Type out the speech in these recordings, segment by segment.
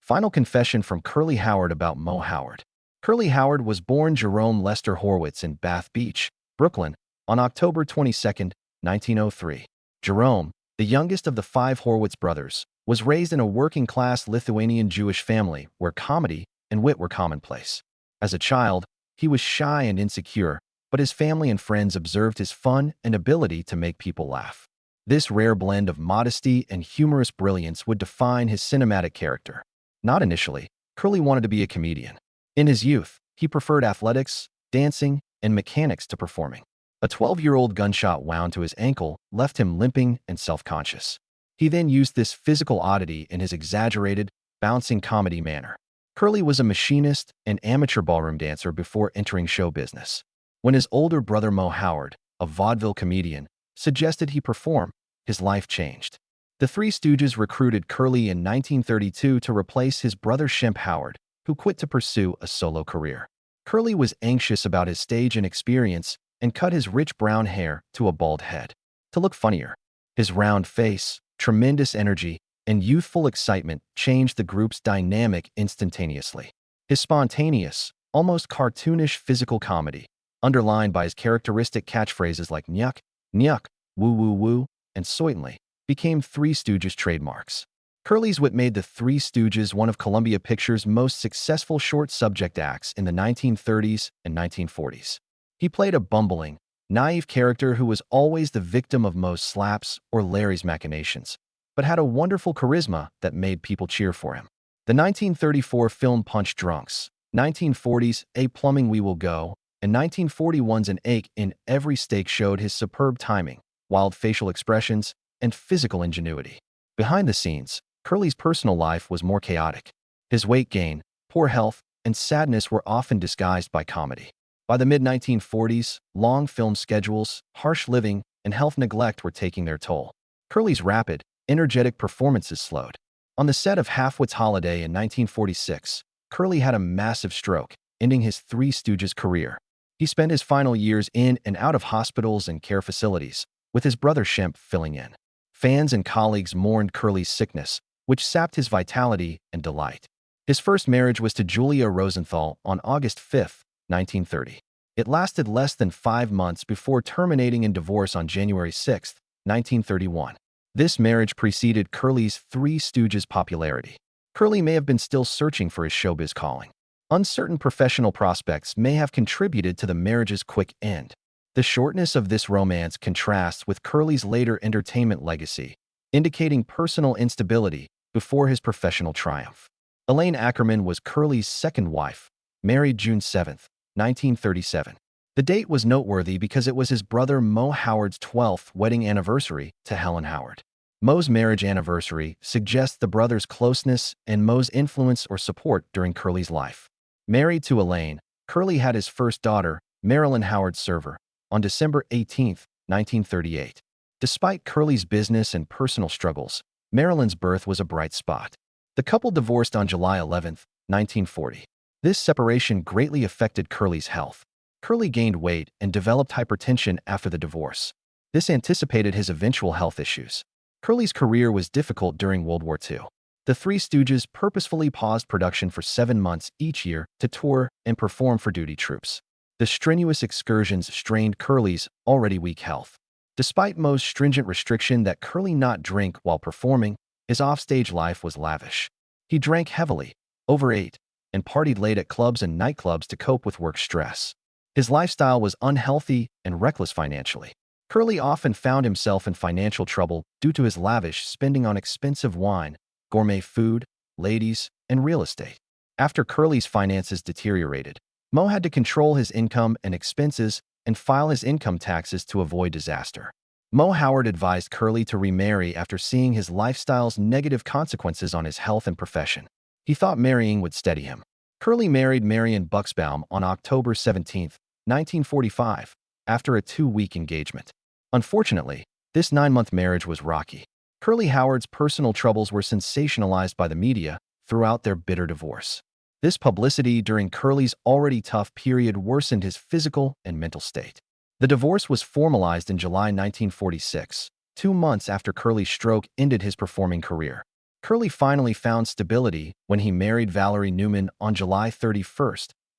Final confession from Curly Howard about Moe Howard. Curly Howard was born Jerome Lester Horwitz in Bath Beach, Brooklyn, on October 22, 1903. Jerome, the youngest of the five Horwitz brothers, was raised in a working-class Lithuanian Jewish family where comedy and wit were commonplace. As a child, he was shy and insecure, but his family and friends observed his fun and ability to make people laugh. This rare blend of modesty and humorous brilliance would define his cinematic character. Not initially, Curly wanted to be a comedian. In his youth, he preferred athletics, dancing, and mechanics to performing. A 12-year-old gunshot wound to his ankle left him limping and self-conscious. He then used this physical oddity in his exaggerated, bouncing comedy manner. Curly was a machinist and amateur ballroom dancer before entering show business. When his older brother Moe Howard, a vaudeville comedian, suggested he perform, his life changed. The Three Stooges recruited Curly in 1932 to replace his brother Shemp Howard, who quit to pursue a solo career. Curly was anxious about his stage inexperience and cut his rich brown hair to a bald head to look funnier. His round face, tremendous energy, and youthful excitement changed the group's dynamic instantaneously. His spontaneous, almost cartoonish physical comedy, underlined by his characteristic catchphrases like nyuk, nyuk, woo woo woo, and certainly, became Three Stooges trademarks. Curly's wit made the Three Stooges one of Columbia Pictures' most successful short subject acts in the 1930s and 1940s. He played a bumbling, naive character who was always the victim of Moe's slaps or Larry's machinations, but had a wonderful charisma that made people cheer for him. The 1934 film Punch Drunks, 1940's A Plumbing We Will Go, and 1941's An Ache in Every Steak showed his superb timing, wild facial expressions, and physical ingenuity. Behind the scenes, Curly's personal life was more chaotic. His weight gain, poor health, and sadness were often disguised by comedy. By the mid-1940s, long film schedules, harsh living, and health neglect were taking their toll. Curly's rapid, energetic performances slowed. On the set of Halfwit's Holiday in 1946, Curly had a massive stroke, ending his Three Stooges career. He spent his final years in and out of hospitals and care facilities, with his brother Shemp filling in. Fans and colleagues mourned Curly's sickness, which sapped his vitality and delight. His first marriage was to Julia Rosenthal on August 5, 1930. It lasted less than 5 months before terminating in divorce on January 6, 1931. This marriage preceded Curly's Three Stooges popularity. Curly may have been still searching for his showbiz calling. Uncertain professional prospects may have contributed to the marriage's quick end. The shortness of this romance contrasts with Curly's later entertainment legacy, indicating personal instability before his professional triumph. Elaine Ackerman was Curly's second wife, married June 7, 1937. The date was noteworthy because it was his brother Moe Howard's 12th wedding anniversary to Helen Howard. Moe's marriage anniversary suggests the brothers' closeness and Moe's influence or support during Curly's life. Married to Elaine, Curly had his first daughter, Marilyn Howard Server, on December 18, 1938. Despite Curly's business and personal struggles, Marilyn's birth was a bright spot. The couple divorced on July 11, 1940. This separation greatly affected Curly's health. Curly gained weight and developed hypertension after the divorce. This anticipated his eventual health issues. Curly's career was difficult during World War II. The Three Stooges purposefully paused production for 7 months each year to tour and perform for duty troops. The strenuous excursions strained Curly's already weak health. Despite Moe's stringent restriction that Curly not drink while performing, his offstage life was lavish. He drank heavily, overate, and partied late at clubs and nightclubs to cope with work stress. His lifestyle was unhealthy and reckless financially. Curly often found himself in financial trouble due to his lavish spending on expensive wine, gourmet food, ladies, and real estate. After Curly's finances deteriorated, Moe had to control his income and expenses and file his income taxes to avoid disaster. Moe Howard advised Curly to remarry after seeing his lifestyle's negative consequences on his health and profession. He thought marrying would steady him. Curly married Marion Buxbaum on October 17, 1945, after a 2-week engagement. Unfortunately, this 9-month marriage was rocky. Curly Howard's personal troubles were sensationalized by the media throughout their bitter divorce. This publicity during Curly's already tough period worsened his physical and mental state. The divorce was formalized in July 1946, 2 months after Curly's stroke ended his performing career. Curly finally found stability when he married Valerie Newman on July 31,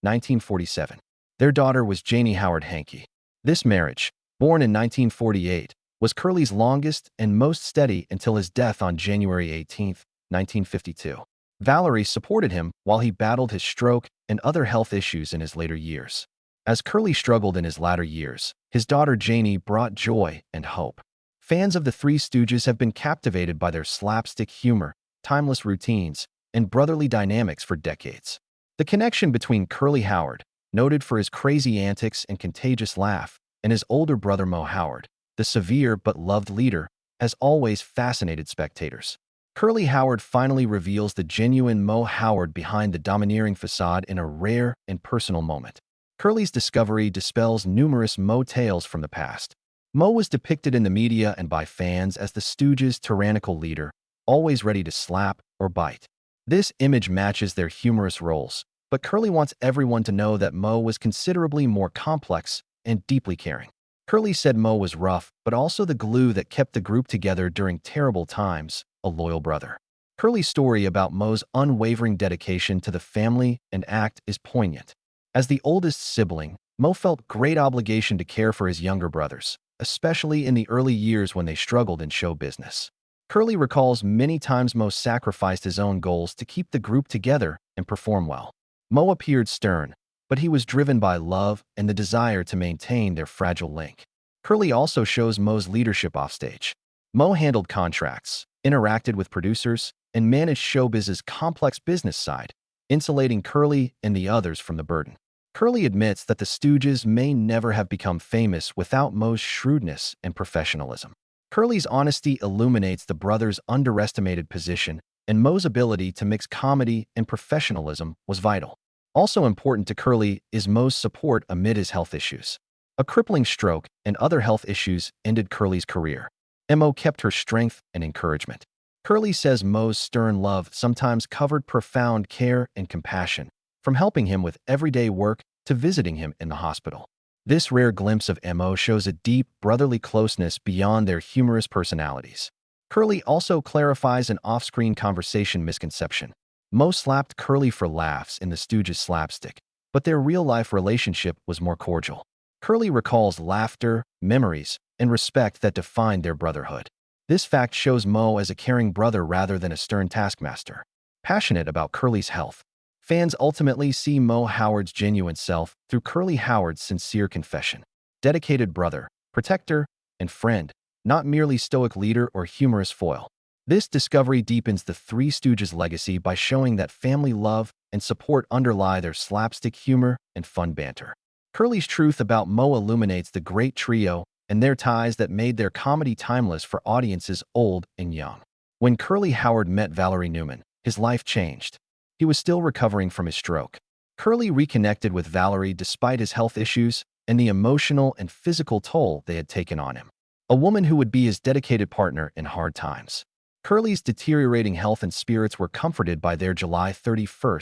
1947. Their daughter was Janie Howard Hankey. This marriage, born in 1948, was Curly's longest and most steady until his death on January 18, 1952. Valerie supported him while he battled his stroke and other health issues in his later years. As Curly struggled in his latter years, his daughter Janie brought joy and hope. Fans of the Three Stooges have been captivated by their slapstick humor, timeless routines, and brotherly dynamics for decades. The connection between Curly Howard, noted for his crazy antics and contagious laugh, and his older brother Moe Howard, the severe but loved leader, has always fascinated spectators. Curly Howard finally reveals the genuine Moe Howard behind the domineering facade in a rare and personal moment. Curly's discovery dispels numerous Moe tales from the past. Moe was depicted in the media and by fans as the Stooges' tyrannical leader, always ready to slap or bite. This image matches their humorous roles, but Curly wants everyone to know that Moe was considerably more complex and deeply caring. Curly said Moe was rough, but also the glue that kept the group together during terrible times, a loyal brother. Curly's story about Moe's unwavering dedication to the family and act is poignant. As the oldest sibling, Moe felt great obligation to care for his younger brothers, especially in the early years when they struggled in show business. Curly recalls many times Moe sacrificed his own goals to keep the group together and perform well. Moe appeared stern, but he was driven by love and the desire to maintain their fragile link. Curly also shows Moe's leadership offstage. Moe handled contracts, interacted with producers, and managed showbiz's complex business side, insulating Curly and the others from the burden. Curly admits that the Stooges may never have become famous without Moe's shrewdness and professionalism. Curly's honesty illuminates the brothers' underestimated position, and Moe's ability to mix comedy and professionalism was vital. Also important to Curly is Moe's support amid his health issues. A crippling stroke and other health issues ended Curly's career. Moe kept her strength and encouragement. Curly says Moe's stern love sometimes covered profound care and compassion, from helping him with everyday work to visiting him in the hospital. This rare glimpse of Moe shows a deep, brotherly closeness beyond their humorous personalities. Curly also clarifies an off-screen conversation misconception. Moe slapped Curly for laughs in the Stooges' Slapstick, but their real-life relationship was more cordial. Curly recalls laughter, memories, and respect that defined their brotherhood. This fact shows Moe as a caring brother rather than a stern taskmaster. Passionate about Curly's health, fans ultimately see Moe Howard's genuine self through Curly Howard's sincere confession. Dedicated brother, protector, and friend, not merely stoic leader or humorous foil. This discovery deepens the Three Stooges' legacy by showing that family love and support underlie their slapstick humor and fun banter. Curly's truth about Moe illuminates the great trio and their ties that made their comedy timeless for audiences old and young. When Curly Howard met Valerie Newman, his life changed. He was still recovering from his stroke. Curly reconnected with Valerie despite his health issues and the emotional and physical toll they had taken on him. A woman who would be his dedicated partner in hard times. Curly's deteriorating health and spirits were comforted by their July 31,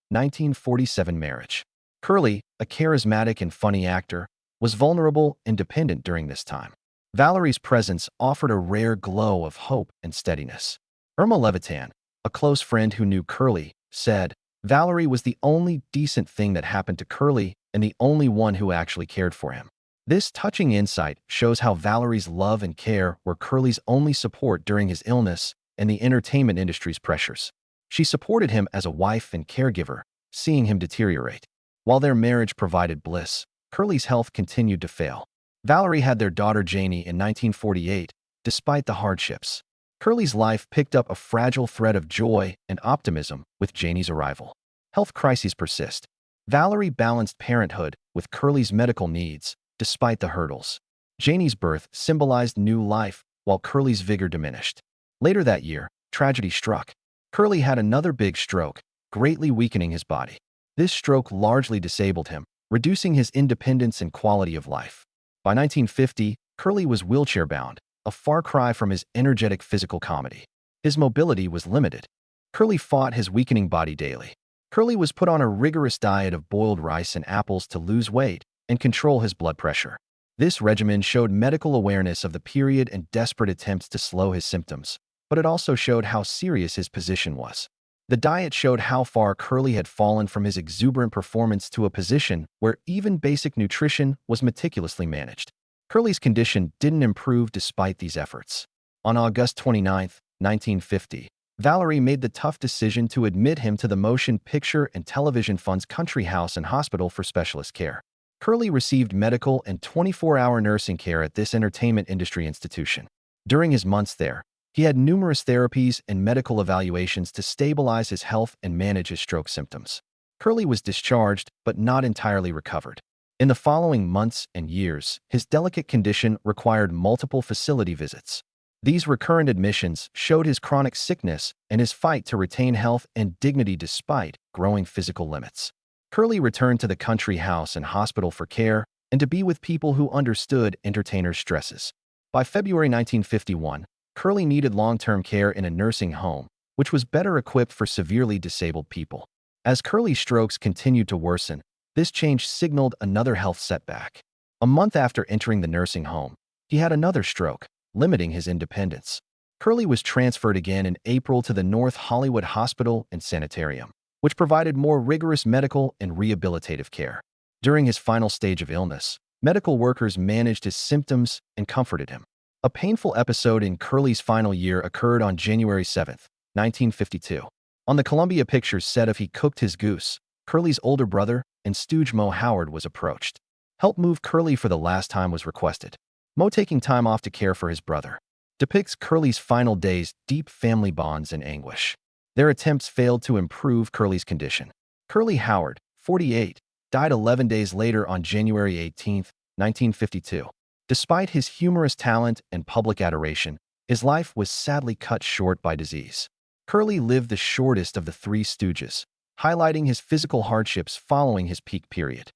1947 marriage. Curly, a charismatic and funny actor, was vulnerable and dependent during this time. Valerie's presence offered a rare glow of hope and steadiness. Irma Levitan, a close friend who knew Curly, said, "Valerie was the only decent thing that happened to Curly and the only one who actually cared for him." This touching insight shows how Valerie's love and care were Curly's only support during his illness and the entertainment industry's pressures. She supported him as a wife and caregiver, seeing him deteriorate. While their marriage provided bliss, Curly's health continued to fail. Valerie had their daughter Janie in 1948, despite the hardships. Curly's life picked up a fragile thread of joy and optimism with Janie's arrival. Health crises persist. Valerie balanced parenthood with Curly's medical needs, despite the hurdles. Janie's birth symbolized new life, while Curly's vigor diminished. Later that year, tragedy struck. Curly had another big stroke, greatly weakening his body. This stroke largely disabled him, reducing his independence and quality of life. By 1950, Curly was wheelchair-bound, a far cry from his energetic physical comedy. His mobility was limited. Curly fought his weakening body daily. Curly was put on a rigorous diet of boiled rice and apples to lose weight and control his blood pressure. This regimen showed medical awareness of the period and desperate attempts to slow his symptoms. but it also showed how serious his position was. The diet showed how far Curly had fallen from his exuberant performance to a position where even basic nutrition was meticulously managed. Curly's condition didn't improve despite these efforts. On August 29, 1950, Valerie made the tough decision to admit him to the Motion Picture and Television Fund's Country House and Hospital for Specialist Care. Curly received medical and 24-hour nursing care at this entertainment industry institution. During his months there, he had numerous therapies and medical evaluations to stabilize his health and manage his stroke symptoms. Curly was discharged, but not entirely recovered. In the following months and years, his delicate condition required multiple facility visits. These recurrent admissions showed his chronic sickness and his fight to retain health and dignity despite growing physical limits. Curly returned to the country house and hospital for care and to be with people who understood entertainers' stresses. By February 1951, Curly needed long-term care in a nursing home, which was better equipped for severely disabled people. As Curly's strokes continued to worsen, this change signaled another health setback. A month after entering the nursing home, he had another stroke, limiting his independence. Curly was transferred again in April to the North Hollywood Hospital and Sanitarium, which provided more rigorous medical and rehabilitative care. During his final stage of illness, medical workers managed his symptoms and comforted him. A painful episode in Curly's final year occurred on January 7, 1952. On the Columbia Pictures set of He Cooked His Goose, Curly's older brother and Stooge Moe Howard was approached. Help move Curly for the last time was requested. Moe, taking time off to care for his brother, depicts Curly's final days' deep family bonds and anguish. Their attempts failed to improve Curly's condition. Curly Howard, 48, died 11 days later on January 18, 1952. Despite his humorous talent and public adoration, his life was sadly cut short by disease. Curly lived the shortest of the Three Stooges, highlighting his physical hardships following his peak period.